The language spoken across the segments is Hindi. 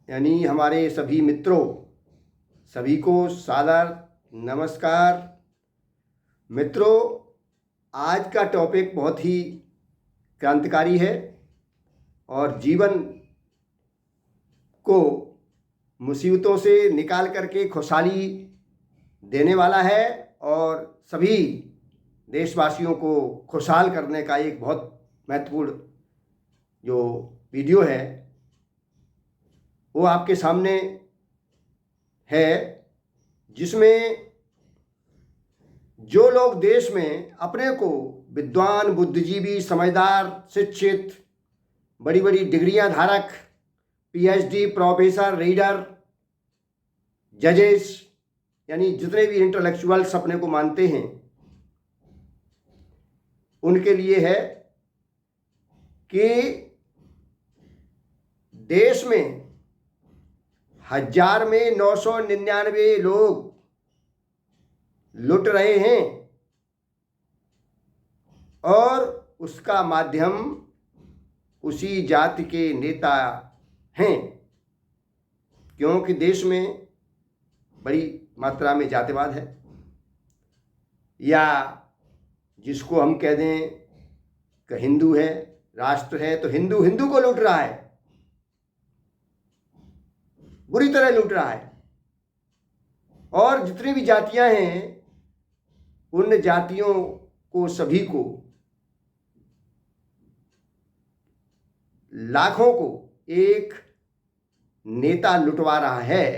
यानी हमारे सभी मित्रों, सभी को सादर नमस्कार। मित्रों, आज का टॉपिक बहुत ही क्रांतिकारी है और जीवन को मुसीबतों से निकाल करके खुशहाली देने वाला है और सभी देशवासियों को खुशहाल करने का एक बहुत महत्वपूर्ण जो वीडियो है वो आपके सामने है, जिसमें जो लोग देश में अपने को विद्वान, बुद्धिजीवी, समझदार, शिक्षित, बड़ी बड़ी डिग्रियां धारक, पीएचडी, प्रोफेसर, रीडर, जजेस, यानी जितने भी इंटेलेक्चुअल्स अपने को मानते हैं, उनके लिए है कि देश में 1000 में 999 लोग लुट रहे हैं और उसका माध्यम उसी जाति के नेता हैं, क्योंकि देश में बड़ी मात्रा में जातिवाद है, या जिसको हम कह दें कि हिंदू है, राष्ट्र है, तो हिंदू हिंदू को लूट रहा है, बुरी तरह लूट रहा है। और जितनी भी जातियां हैं उन जातियों को, सभी को, लाखों को एक नेता लुटवा रहा है,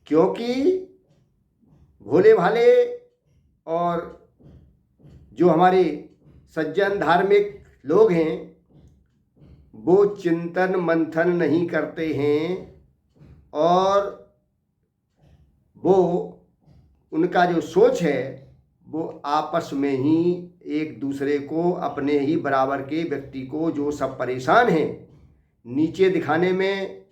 क्योंकि भोले भाले और जो हमारे सज्जन धार्मिक लोग हैं वो चिंतन मंथन नहीं करते हैं और वो उनका जो सोच है वो आपस में ही एक दूसरे को, अपने ही बराबर के व्यक्ति को जो सब परेशान हैं, नीचे दिखाने में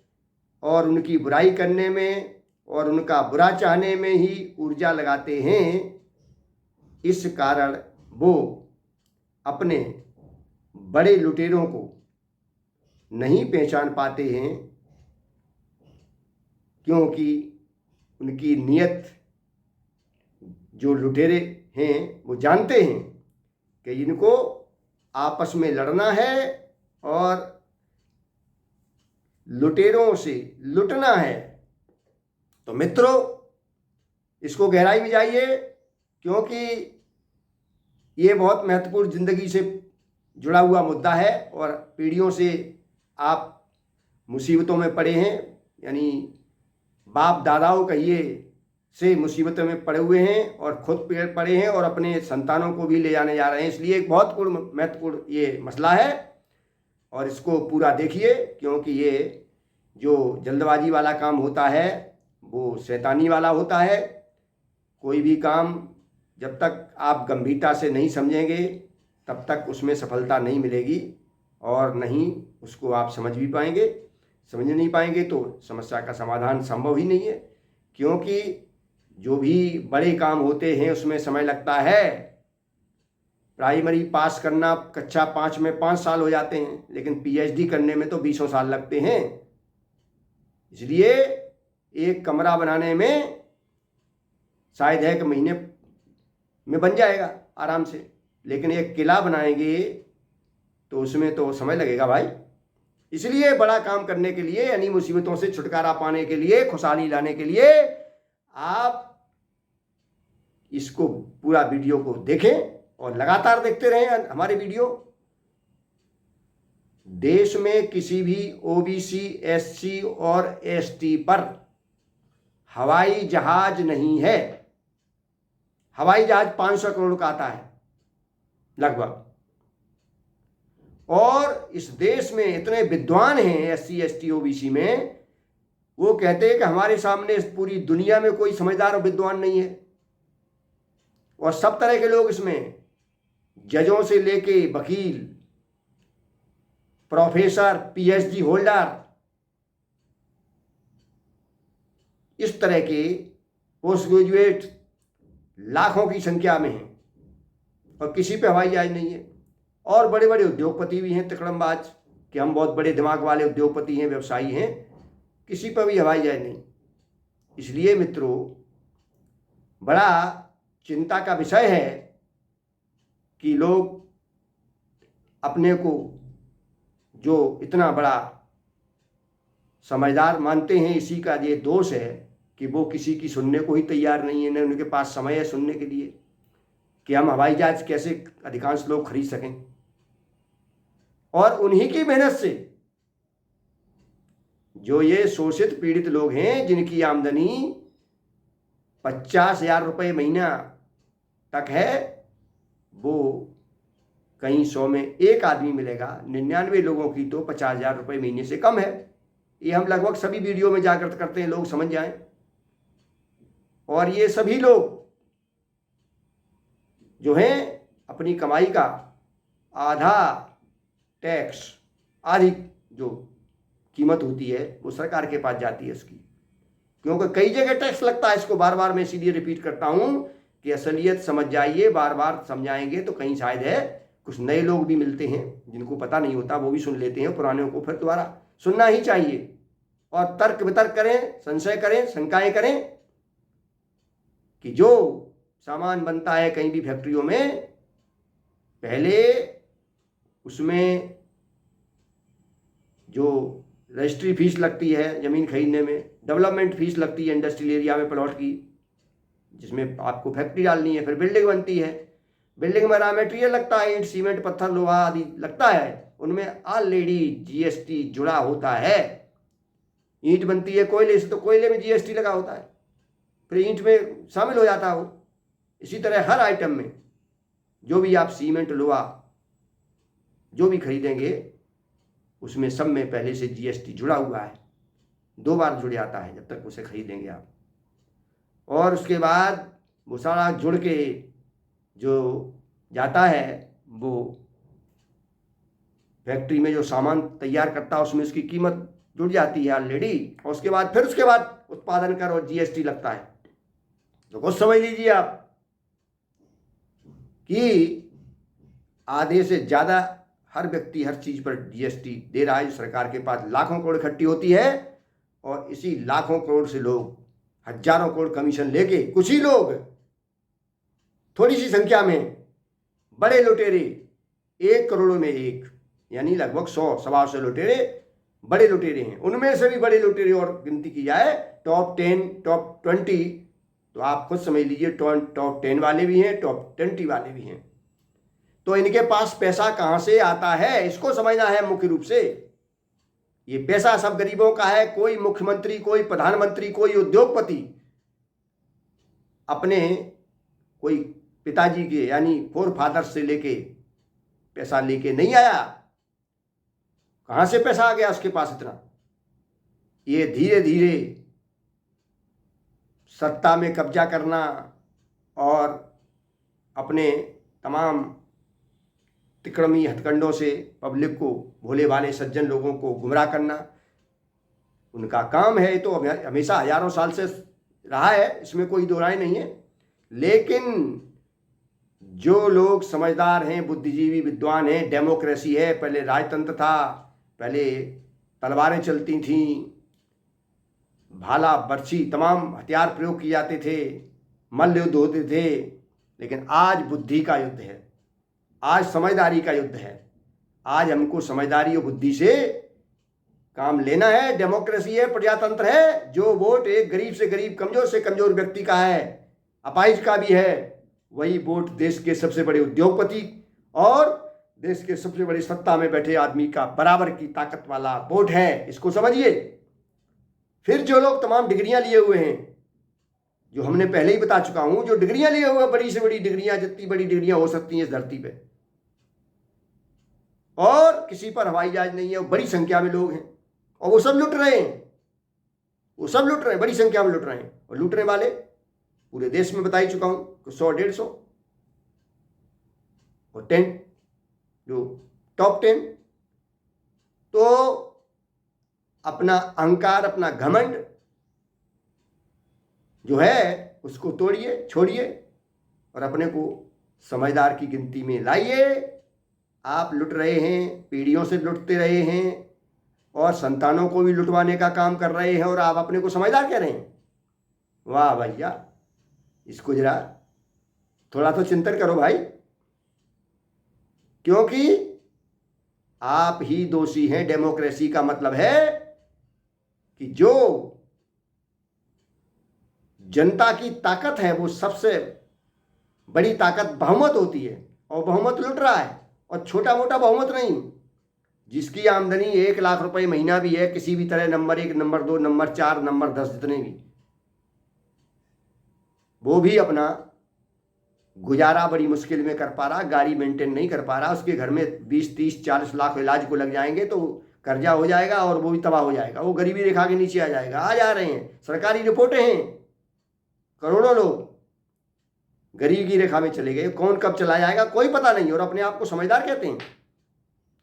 और उनकी बुराई करने में और उनका बुरा चाहने में ही ऊर्जा लगाते हैं। इस कारण वो अपने बड़े लुटेरों को नहीं पहचान पाते हैं, क्योंकि उनकी नीयत, जो लुटेरे हैं वो जानते हैं कि इनको आपस में लड़ना है और लुटेरों से लुटना है। तो मित्रों, इसको गहराई में जाइए, क्योंकि ये बहुत महत्वपूर्ण जिंदगी से जुड़ा हुआ मुद्दा है और पीढ़ियों से आप मुसीबतों में पड़े हैं, यानी बाप दादाओं कहिए से मुसीबतों में पड़े हुए हैं और खुद पड़े हैं और अपने संतानों को भी ले जाने जा रहे हैं। इसलिए एक बहुत महत्वपूर्ण ये मसला है और इसको पूरा देखिए, क्योंकि ये जो जल्दबाजी वाला काम होता है वो शैतानी वाला होता है। कोई भी काम जब तक आप गंभीरता से नहीं समझेंगे तब तक उसमें सफलता नहीं मिलेगी और नहीं उसको आप समझ भी पाएंगे। समझ नहीं पाएंगे तो समस्या का समाधान संभव ही नहीं है, क्योंकि जो भी बड़े काम होते हैं उसमें समय लगता है। प्राइमरी पास करना कक्षा 5 में 5 साल हो जाते हैं, लेकिन पीएचडी करने में तो 20 साल लगते हैं। इसलिए एक कमरा बनाने में शायद 1 महीने में बन जाएगा आराम से, लेकिन एक किला बनाएंगे तो उसमें तो समय लगेगा भाई। इसलिए बड़ा काम करने के लिए, यानी मुसीबतों से छुटकारा पाने के लिए, खुशहाली लाने के लिए आप इसको पूरा वीडियो को देखें और लगातार देखते रहें हमारे वीडियो। देश में किसी भी ओबीसी, एससी और एसटी पर हवाई जहाज नहीं है। हवाई जहाज 500 करोड़ का आता है लगभग, और इस देश में इतने विद्वान हैं एससी, एसटी, ओबीसी में, वो कहते हैं कि हमारे सामने इस पूरी दुनिया में कोई समझदार और विद्वान नहीं है। और सब तरह के लोग इसमें, जजों से लेके वकील, प्रोफेसर, पीएचडी होल्डर, इस तरह के पोस्ट ग्रेजुएट लाखों की संख्या में हैं और किसी पे हवाई जहाज नहीं है। और बड़े बड़े उद्योगपति भी हैं, तिकड़मबाज, कि हम बहुत बड़े दिमाग वाले उद्योगपति हैं, व्यवसायी हैं, किसी पर भी हवाई जहाज नहीं। इसलिए मित्रों, बड़ा चिंता का विषय है कि लोग अपने को जो इतना बड़ा समझदार मानते हैं, इसी का ये दोष है कि वो किसी की सुनने को ही तैयार नहीं है, न उनके पास समय है सुनने के लिए कि हम हवाई जहाज कैसे अधिकांश लोग खरीद सकें। और उन्हीं की मेहनत से जो ये शोषित पीड़ित लोग हैं, जिनकी आमदनी 50,000 रुपये महीना तक है, वो कहीं 100 में एक आदमी मिलेगा, 99 लोगों की तो 50,000 रुपये महीने से कम है। ये हम लगभग सभी वीडियो में जागृत करते हैं, लोग समझ जाएं। और ये सभी लोग जो हैं अपनी कमाई का आधा टैक्स, आधी जो कीमत होती है वो सरकार के पास जाती है इसकी, क्योंकि कई जगह टैक्स लगता है। इसको बार बार मैं इसीलिए रिपीट करता हूं कि असलियत समझ जाइए, बार बार समझाएंगे तो कहीं शायद है कुछ नए लोग भी मिलते हैं जिनको पता नहीं होता, वो भी सुन लेते हैं, पुराने को फिर दोबारा सुनना ही चाहिए। और तर्क वितर्क करें, संशय करें, शंकाएं करें कि जो सामान बनता है कहीं भी फैक्ट्रियों में, पहले उसमें जो रजिस्ट्री फीस लगती है ज़मीन खरीदने में, डेवलपमेंट फीस लगती है इंडस्ट्रियल एरिया में प्लॉट की, जिसमें आपको फैक्ट्री डालनी है, फिर बिल्डिंग बनती है, बिल्डिंग में रॉ मटेरियल लगता है, ईंट, सीमेंट, पत्थर, लोहा आदि लगता है, उनमें ऑलरेडी जीएसटी जुड़ा होता है। ईंट बनती है कोयले से, तो कोयले में जीएसटी लगा होता है, फिर ईंट में शामिल हो जाता है वो। इसी तरह हर आइटम में जो भी आप सीमेंट, लोहा जो भी खरीदेंगे उसमें सब में पहले से जीएसटी जुड़ा हुआ है, 2 बार जुड़ जाता है जब तक उसे खरीदेंगे आप। और उसके बाद वो सारा जुड़ के जो जाता है, वो फैक्ट्री में जो सामान तैयार करता है उसमें उसकी कीमत जुड़ जाती है ऑलरेडी, और उसके बाद उत्पादन कर और जीएसटी लगता है। तो कुछ समझ लीजिए आप कि आधे से ज़्यादा हर व्यक्ति हर चीज़ पर जीएसटी दे रहा है, जो सरकार के पास लाखों करोड़ इकट्ठी होती है। और इसी लाखों करोड़ से लोग हजारों करोड़ कमीशन लेके, कुछ ही लोग, थोड़ी सी संख्या में बड़े लुटेरे, 1 करोड़ में एक, यानी लगभग 100 सवा 100 लुटेरे बड़े लुटेरे हैं। उनमें से भी बड़े लुटेरे और गिनती की जाए टॉप 10, टॉप 20, तो आप खुद समझ लीजिए टॉप 10 वाले भी हैं, टॉप 20 वाले भी हैं। तो इनके पास पैसा कहां से आता है, इसको समझना है मुख्य रूप से। ये पैसा सब गरीबों का है। कोई मुख्यमंत्री, कोई प्रधानमंत्री, कोई उद्योगपति अपने कोई पिताजी के यानी फोर फादर से लेके पैसा लेके नहीं आया। कहां से पैसा आ गया उसके पास इतना? ये धीरे धीरे सत्ता में कब्जा करना और अपने तमाम तिकड़मी हथकंडों से पब्लिक को, भोले भाले सज्जन लोगों को गुमराह करना उनका काम है। तो हमेशा हजारों साल से रहा है, इसमें कोई दो राय नहीं है। लेकिन जो लोग समझदार हैं, बुद्धिजीवी, विद्वान हैं, डेमोक्रेसी है, पहले राजतंत्र था, पहले तलवारें चलती थीं, भाला, बर्छी, तमाम हथियार प्रयोग किए जाते थे, मल्ल युद्ध होते थे। लेकिन आज बुद्धि का युद्ध है, आज समझदारी का युद्ध है। आज हमको समझदारी और बुद्धि से काम लेना है। डेमोक्रेसी है, प्रजातंत्र है। जो वोट एक गरीब से गरीब, कमजोर से कमजोर व्यक्ति का है, अपाहिज का भी है, वही वोट देश के सबसे बड़े उद्योगपति और देश के सबसे बड़ी सत्ता में बैठे आदमी का बराबर की ताकत वाला वोट है। इसको समझिए। फिर जो लोग तमाम डिग्रियां लिए हुए हैं, जो हमने पहले ही बता चुका हूं, जो डिग्रियां लिए हुए, बड़ी से बड़ी डिग्रियां, जितनी बड़ी डिग्रियां हो सकती हैं इस धरती पे, और किसी पर हवाई जहाज नहीं है, बड़ी संख्या में लोग हैं और वो सब लुट रहे हैं, वो सब लुट रहे हैं, बड़ी संख्या में लुट रहे हैं। और लूटने वाले पूरे देश में बता ही चुका हूं, 100-150 और 10 जो टॉप 10। तो अपना अहंकार, अपना घमंड जो है उसको तोड़िए, छोड़िए और अपने को समझदार की गिनती में लाइए आप लुट रहे हैं, पीढ़ियों से लुटते रहे हैं और संतानों को भी लुटवाने का काम कर रहे हैं और आप अपने को समझदार कह रहे हैं। वाह भैया, इसको जरा थोड़ा तो चिंतन करो भाई, क्योंकि आप ही दोषी हैं। डेमोक्रेसी का मतलब है कि जो जनता की ताकत है वो सबसे बड़ी ताकत बहुमत होती है, और बहुमत लुट रहा है, और छोटा मोटा बहुमत नहीं। जिसकी आमदनी 1 लाख रुपए महीना भी है, किसी भी तरह नंबर 1, नंबर 2, नंबर 4, नंबर 10 जितने भी, वो भी अपना गुजारा बड़ी मुश्किल में कर पा रहा, गाड़ी मेंटेन नहीं कर पा रहा। उसके घर में 20, 30, 40 लाख इलाज को लग जाएंगे तो कर्जा हो जाएगा और वो भी तबाह हो जाएगा, वो गरीबी रेखा के नीचे आ जाएगा। आ जा रहे हैं, सरकारी रिपोर्टें हैं, करोड़ों लोग गरीबी की रेखा में चले गए। कौन कब चला जाएगा कोई पता नहीं, और अपने आप को समझदार कहते हैं,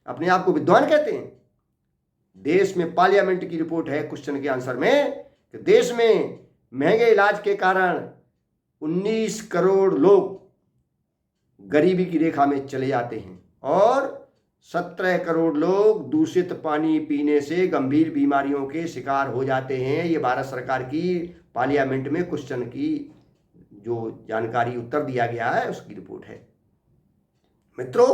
अपने आप को विद्वान कहते हैं। देश में पार्लियामेंट की रिपोर्ट है क्वेश्चन के आंसर में कि देश में महंगे इलाज के कारण 19 करोड़ लोग गरीबी की रेखा में चले जाते हैं और 17 करोड़ लोग दूषित पानी पीने से गंभीर बीमारियों के शिकार हो जाते हैं। ये भारत सरकार की पार्लियामेंट में क्वेश्चन की जो जानकारी उत्तर दिया गया है उसकी रिपोर्ट है। मित्रों,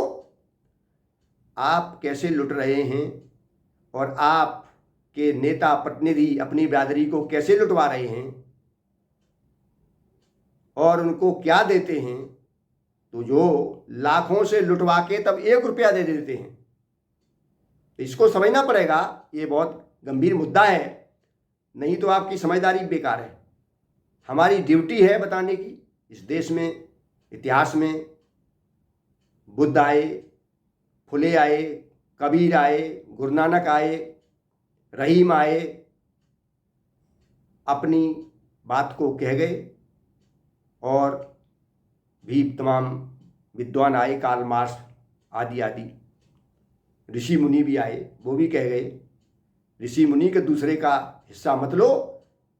आप कैसे लुट रहे हैं और आपके नेता प्रतिनिधि अपनी बिरादरी को कैसे लुटवा रहे हैं और उनको क्या देते हैं, तो जो लाखों से लुटवा के तब 1 रुपया दे देते हैं। तो इसको समझना पड़ेगा, ये बहुत गंभीर मुद्दा है, नहीं तो आपकी समझदारी बेकार है। हमारी ड्यूटी है बताने की। इस देश में इतिहास में बुद्ध आए, फुले आए, कबीर आए, गुरु नानक आए, रहीम आए, अपनी बात को कह गए, और भी तमाम विद्वान आए, कार्ल मार्क्स आदि आदि, ऋषि मुनि भी आए, वो भी कह गए। ऋषि मुनि के दूसरे का हिस्सा मत लो।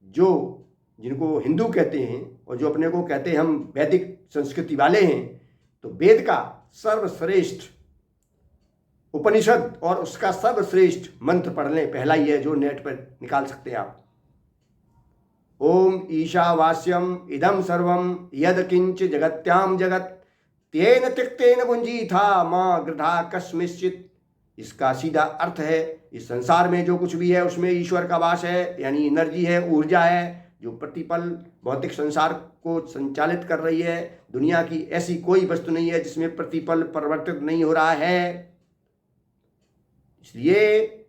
जो जिनको हिंदू कहते हैं और जो अपने को कहते हैं हम वैदिक संस्कृति वाले हैं, तो वेद का सर्वश्रेष्ठ उपनिषद और उसका सर्वश्रेष्ठ मंत्र पढ़ लें। पहला ही है जो नेट पर निकाल सकते हैं आप। ओम ईशावास्यम इदम सर्वम यद किंच जगत्याम जगत तेन तिक्तेन गुंजी था माँ गृधा कस्मिश्चित। इसका सीधा अर्थ है, इस संसार में जो कुछ भी है उसमें ईश्वर का वास है, यानी एनर्जी है, ऊर्जा है, जो प्रतिपल भौतिक संसार को संचालित कर रही है। दुनिया की ऐसी कोई वस्तु नहीं है जिसमें प्रतिपल परिवर्तित नहीं हो रहा है, इसलिए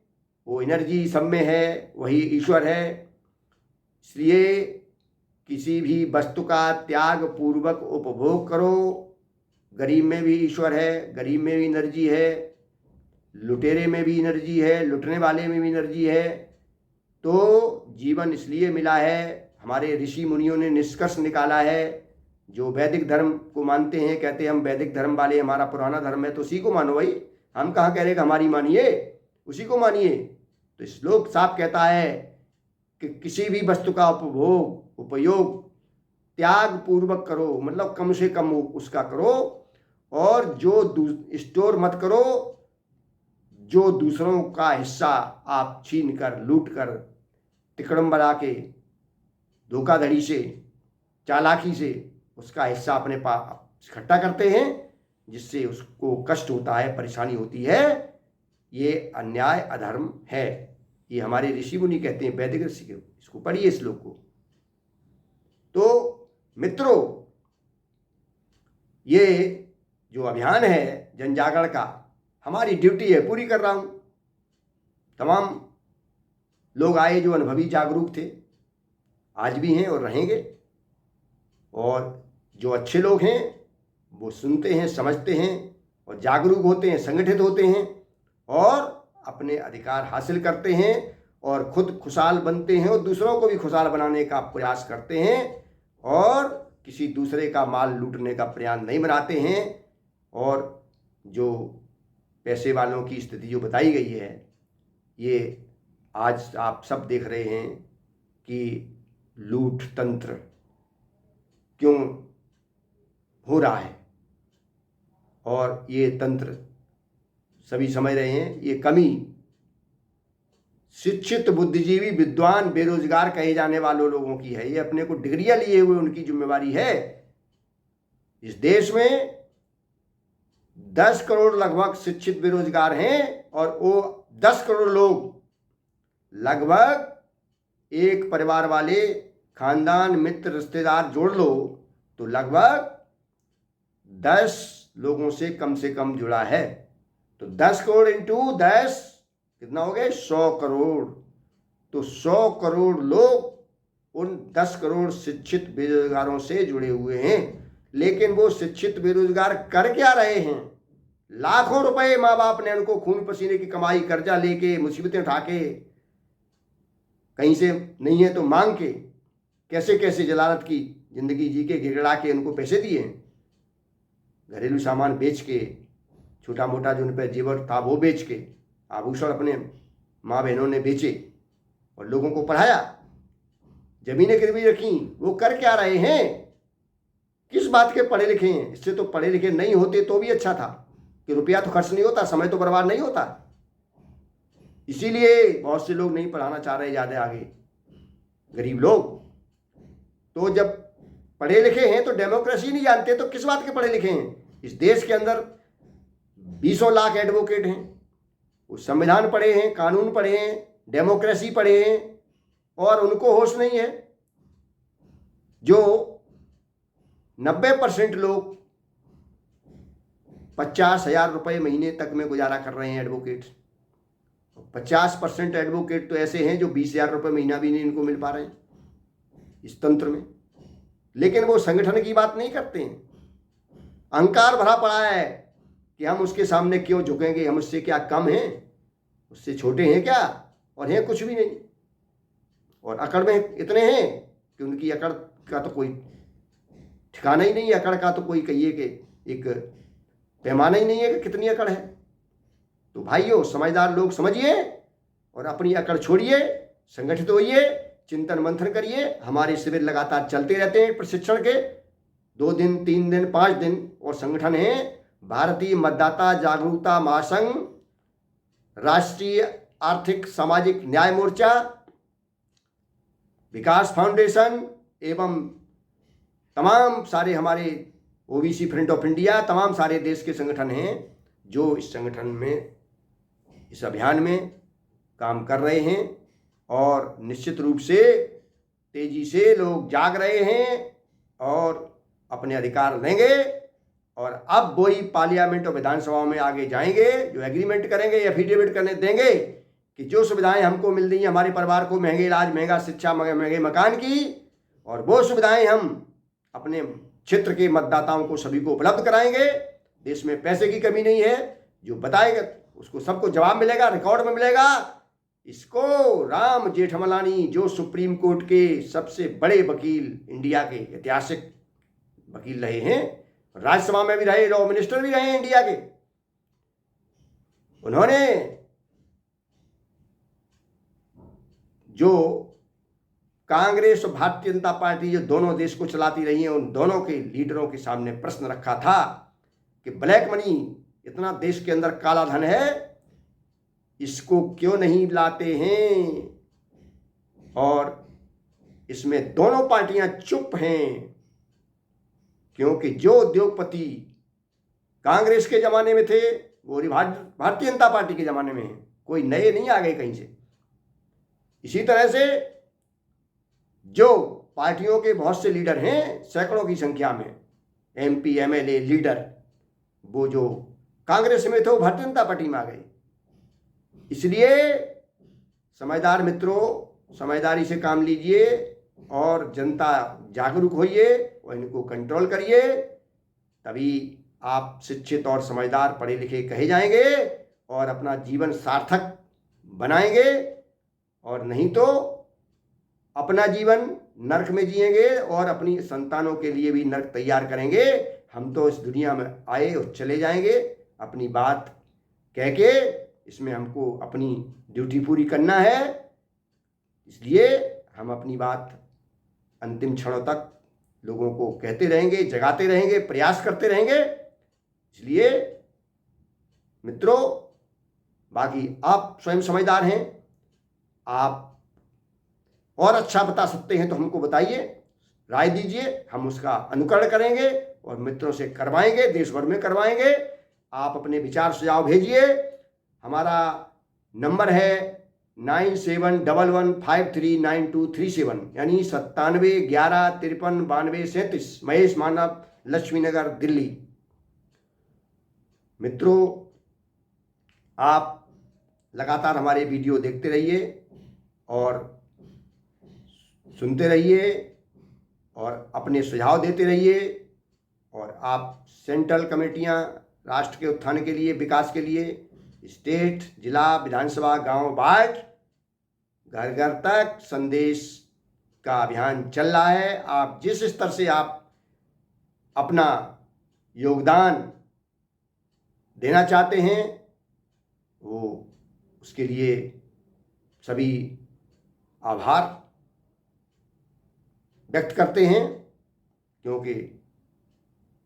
वो एनर्जी सब में है, वही ईश्वर है। इसलिए किसी भी वस्तु का त्याग पूर्वक उपभोग करो। गरीब में भी ईश्वर है, गरीब में भी एनर्जी है, लुटेरे में भी एनर्जी है, लुटने वाले में भी एनर्जी है। तो जीवन इसलिए मिला है, हमारे ऋषि मुनियों ने निष्कर्ष निकाला है। जो वैदिक धर्म को मानते हैं, कहते हैं हम वैदिक धर्म वाले, हमारा पुराना धर्म है, तो उसी को मानो भाई। हम कहाँ कह रहे कि हमारी मानिए, उसी को मानिए। तो श्लोक साफ कहता है कि किसी भी वस्तु का उपयोग त्याग पूर्वक करो, मतलब कम से कम उसका करो, और जो स्टोर मत करो, जो दूसरों का हिस्सा आप छीन कर, लूट कर, तिकड़म बना के, धोखाधड़ी से, चालाकी से उसका हिस्सा अपने पास इकट्ठा करते हैं, जिससे उसको कष्ट होता है, परेशानी होती है। ये अन्याय अधर्म है। ये हमारे ऋषि मुनि कहते हैं, वैदिक ऋषि। इसको पढ़िए श्लोक को। तो मित्रों, ये जो अभियान है जन जागरण का, हमारी ड्यूटी है, पूरी कर रहा हूं। तमाम लोग आए जो अनुभवी जागरूक थे, आज भी हैं और रहेंगे, और जो अच्छे लोग हैं वो सुनते हैं, समझते हैं और जागरूक होते हैं, संगठित होते हैं और अपने अधिकार हासिल करते हैं और खुद खुशहाल बनते हैं और दूसरों को भी खुशहाल बनाने का प्रयास करते हैं, और किसी दूसरे का माल लूटने का प्रयास नहीं बनाते हैं। और जो पैसे वालों की स्थिति जो बताई गई है, ये आज आप सब देख रहे हैं कि लूट तंत्र क्यों हो रहा है, और ये तंत्र सभी समझ रहे हैं, ये कमी शिक्षित, बुद्धिजीवी, विद्वान, बेरोजगार कहे जाने वालों लोगों की है। ये अपने को डिग्रियां लिए हुए उनकी जिम्मेवारी है। इस देश में 10 करोड़ लगभग शिक्षित बेरोजगार हैं और वो 10 करोड़ लोग लगभग एक परिवार वाले, खानदान, मित्र, रिश्तेदार जोड़ लो तो लगभग 10 लोगों से कम जुड़ा है। तो 10 करोड़ इंटू 10 कितना हो गए? 100 करोड़। तो 100 करोड़ लोग उन 10 करोड़ शिक्षित बेरोजगारों से जुड़े हुए हैं। लेकिन वो शिक्षित बेरोजगार कर क्या रहे हैं? लाखों रुपए माँ बाप ने उनको खून पसीने की कमाई, कर्जा लेके, मुसीबतें उठा के, कहीं से नहीं है तो मांग के, कैसे कैसे जलालत की जिंदगी जी के गिड़गिड़ा के उनको पैसे दिए। घरेलू सामान बेच के, छोटा मोटा जो उन पर जेवर था वो बेच के, आभूषण अपने माँ बहनों ने बेचे और लोगों को पढ़ाया, जमीनें गिरवी रखी। वो कर क्या रहे हैं? किस बात के पढ़े लिखे हैं? इससे तो पढ़े लिखे नहीं होते तो भी अच्छा था कि रुपया तो खर्च नहीं होता, समय तो बर्बाद नहीं होता। इसीलिए बहुत से लोग नहीं पढ़ाना चाह रहे ज़्यादा आगे, गरीब लोग। तो जब पढ़े लिखे हैं तो डेमोक्रेसी नहीं जानते तो किस बात के पढ़े लिखे हैं? इस देश के अंदर 20 लाख एडवोकेट हैं, वो संविधान पढ़े हैं, कानून पढ़े हैं, डेमोक्रेसी पढ़े हैं, और उनको होश नहीं है। जो 90% लोग 50,000 रुपये महीने तक में गुजारा कर रहे हैं एडवोकेट। 50% एडवोकेट तो ऐसे हैं जो 20,000 रुपये महीना भी नहीं इनको मिल पा रहे हैं इस तंत्र में। लेकिन वो संगठन की बात नहीं करते हैं। अहंकार भरा पड़ा है कि हम उसके सामने क्यों झुकेंगे, हम उससे क्या कम हैं, उससे छोटे हैं क्या, और हैं कुछ भी नहीं। और अकड़ में इतने हैं कि उनकी अकड़ का तो कोई ठिकाना ही नहीं है। अकड़ का तो कोई कहिए कि एक पैमाना ही नहीं है कि कितनी अकड़ है। तो भाइयों, समझदार लोग समझिए और अपनी अकड़ छोड़िए, संगठित होइए, चिंतन मंथन करिए। हमारे शिविर लगातार चलते रहते हैं प्रशिक्षण के, 2 दिन, 3 दिन, 5 दिन। और संगठन है भारतीय मतदाता जागरूकता महासंघ, राष्ट्रीय आर्थिक सामाजिक न्याय मोर्चा, विकास फाउंडेशन एवं तमाम सारे हमारे ओबीसी फ्रंट ऑफ इंडिया, तमाम सारे देश के संगठन हैं जो इस संगठन में, इस अभियान में काम कर रहे हैं। और निश्चित रूप से तेजी से लोग जाग रहे हैं और अपने अधिकार लेंगे। और अब वही पार्लियामेंट और विधानसभाओं में आगे जाएंगे जो एग्रीमेंट करेंगे, एफिडेविट करने देंगे कि जो सुविधाएं हमको मिल रही हैं हमारे परिवार को, महंगे इलाज, महंगा शिक्षा, महंगे मकान की, और वो सुविधाएं हम अपने क्षेत्र के मतदाताओं को सभी को उपलब्ध कराएंगे। देश में पैसे की कमी नहीं है, जो बताएगा उसको सबको जवाब मिलेगा, रिकॉर्ड में मिलेगा। इसको राम जेठमलानी, जो सुप्रीम कोर्ट के सबसे बड़े वकील, इंडिया के ऐतिहासिक वकील रहे हैं, राज्यसभा में भी रहे, लॉ मिनिस्टर भी रहे इंडिया के, उन्होंने जो कांग्रेस और भारतीय जनता पार्टी जो दोनों देश को चलाती रही हैं, उन दोनों के लीडरों के सामने प्रश्न रखा था कि ब्लैक मनी, इतना देश के अंदर काला धन है, इसको क्यों नहीं लाते हैं? और इसमें दोनों पार्टियां चुप हैं, क्योंकि जो उद्योगपति कांग्रेस के जमाने में थे वो भारतीय जनता पार्टी के जमाने में है, कोई नए नहीं आ गए कहीं से। इसी तरह से जो पार्टियों के बहुत से लीडर हैं, सैकड़ों की संख्या में एमपी, एमएलए, लीडर, वो जो कांग्रेस में थे वो भारतीय जनता पार्टी में आ गए। इसलिए समझदार मित्रों, समझदारी से काम लीजिए और जनता जागरूक होइए और इनको कंट्रोल करिए, तभी आप शिक्षित और समझदार, पढ़े लिखे कहे जाएंगे और अपना जीवन सार्थक बनाएंगे। और नहीं तो अपना जीवन नरक में जिएंगे और अपनी संतानों के लिए भी नरक तैयार करेंगे। हम तो इस दुनिया में आए और चले जाएंगे। अपनी बात कह के इसमें हमको अपनी ड्यूटी पूरी करना है, इसलिए हम अपनी बात अंतिम क्षणों तक लोगों को कहते रहेंगे, जगाते रहेंगे, प्रयास करते रहेंगे। इसलिए मित्रों, बाकी आप स्वयं समझदार हैं, आप और अच्छा बता सकते हैं तो हमको बताइए, राय दीजिए, हम उसका अनुकरण करेंगे और मित्रों से करवाएंगे, देश भर में करवाएंगे। आप अपने विचार सुझाव भेजिए। हमारा नंबर है 9711539237, यानी 9711539237। महेश मानव, लक्ष्मी नगर, दिल्ली। मित्रों, आप लगातार हमारे वीडियो देखते रहिए और सुनते रहिए और अपने सुझाव देते रहिए। और आप सेंट्रल कमेटियां राष्ट्र के उत्थान के लिए, विकास के लिए, स्टेट, जिला, विधानसभा, गांव, वार्ड, घर घर तक संदेश का अभियान चल रहा है। आप जिस स्तर से आप अपना योगदान देना चाहते हैं वो उसके लिए सभी आभार व्यक्त करते हैं, क्योंकि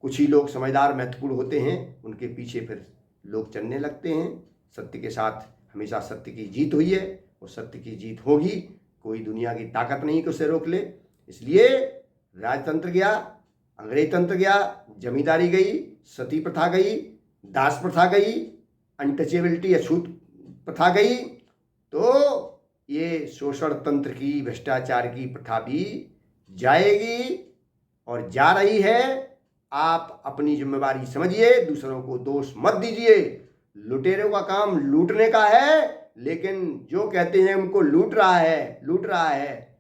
कुछ ही लोग समझदार महत्वपूर्ण होते हैं, उनके पीछे फिर लोग चलने लगते हैं। सत्य के साथ हमेशा सत्य की जीत हुई है और सत्य की जीत होगी। कोई दुनिया की ताकत नहीं कि उसे रोक ले। इसलिए राजतंत्र गया, अंग्रेज तंत्र गया, जमींदारी गई, सती प्रथा गई, दास प्रथा गई, अनटचेबिलिटी अछूत प्रथा गई, तो ये शोषण तंत्र की, भ्रष्टाचार की प्रथा भी जाएगी और जा रही है। आप अपनी जिम्मेवारी समझिए, दूसरों को दोष मत दीजिए। लुटेरों का काम लूटने का है, लेकिन जो कहते हैं उनको लूट रहा है,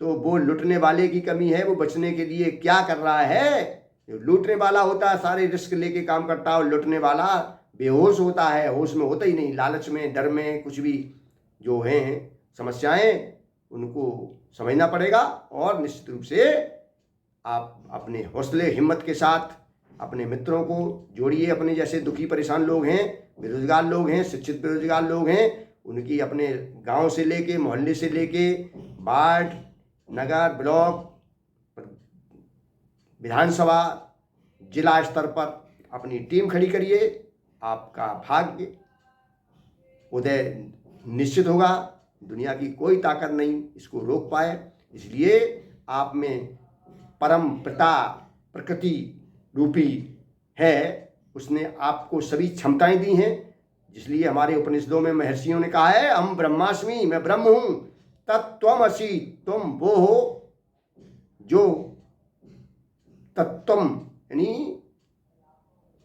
तो वो लूटने वाले की कमी है। वो बचने के लिए क्या कर रहा है? जो लूटने वाला होता है सारे रिस्क लेके काम करता है, और लूटने वाला बेहोश होता है, होश में होता ही नहीं। लालच में, डर में, कुछ भी जो हैं समस्याएं, उनको समझना पड़ेगा। और निश्चित रूप से आप अपने हौसले हिम्मत के साथ अपने मित्रों को जोड़िए। अपने जैसे दुखी परेशान लोग हैं, बेरोजगार लोग हैं, शिक्षित बेरोजगार लोग हैं, उनकी अपने गांव से लेके, मोहल्ले से लेके, वार्ड, नगर, ब्लॉक, विधानसभा, जिला स्तर पर अपनी टीम खड़ी करिए। आपका भाग्य उदय निश्चित होगा। दुनिया की कोई ताकत नहीं इसको रोक पाए। इसलिए आप में परम पिता प्रकृति रूपी है, उसने आपको सभी क्षमताएं दी हैं। इसलिए हमारे उपनिषदों में महर्षियों ने कहा है, हम ब्रह्मास्मि, मैं ब्रह्म हूं, तत्त्वमसि, तुम वो हो जो तत्त्वम, यानी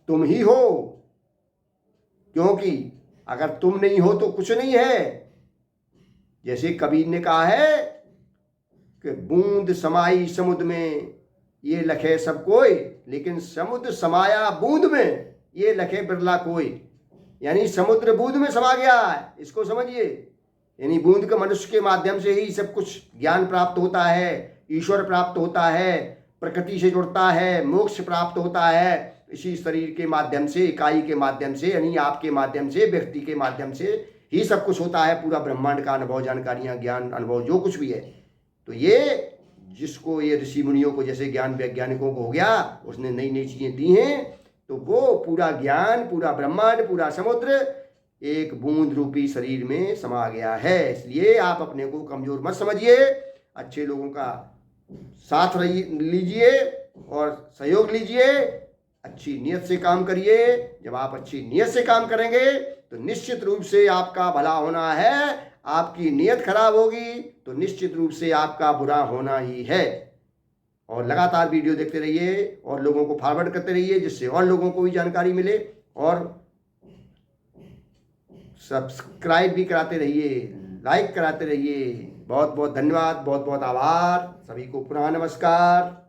तुम ही हो। क्योंकि अगर तुम नहीं हो तो कुछ नहीं है। जैसे कबीर ने कहा है कि बूंद समाई समुद्र में ये लखे सब कोई, लेकिन समुद्र समाया बूंद में ये लखे बिरला कोई। यानी समुद्र बूंद में समा गया है, इसको समझिए। यानी बूंद के मनुष्य के माध्यम से ही सब कुछ ज्ञान प्राप्त होता है, ईश्वर प्राप्त होता है, प्रकृति से जुड़ता है, मोक्ष प्राप्त होता है। इसी शरीर के माध्यम से, इकाई के माध्यम से, यानी आपके माध्यम से, व्यक्ति के माध्यम से ही सब कुछ होता है। पूरा ब्रह्मांड का अनुभव, जानकारियां, ज्ञान, अनुभव जो कुछ भी है। तो ये जिसको, ये ऋषि मुनियों को, जैसे ज्ञान वैज्ञानिकों को हो गया, उसने नई नई चीजें दी हैं, तो वो पूरा ज्ञान, पूरा ब्रह्मांड, पूरा समुद्र एक बूंद रूपी शरीर में समा गया है। इसलिए आप अपने को कमजोर मत समझिए, अच्छे लोगों का साथ लीजिए और सहयोग लीजिए, अच्छी नीयत से काम करिए। जब आप अच्छी नीयत से काम करेंगे तो निश्चित रूप से आपका भला होना है। आपकी नीयत खराब होगी तो निश्चित रूप से आपका बुरा होना ही है। और लगातार वीडियो देखते रहिए और लोगों को फॉरवर्ड करते रहिए, जिससे और लोगों को भी जानकारी मिले। और सब्सक्राइब भी कराते रहिए, लाइक कराते रहिए। बहुत बहुत धन्यवाद, बहुत बहुत आभार। सभी को पुनः नमस्कार।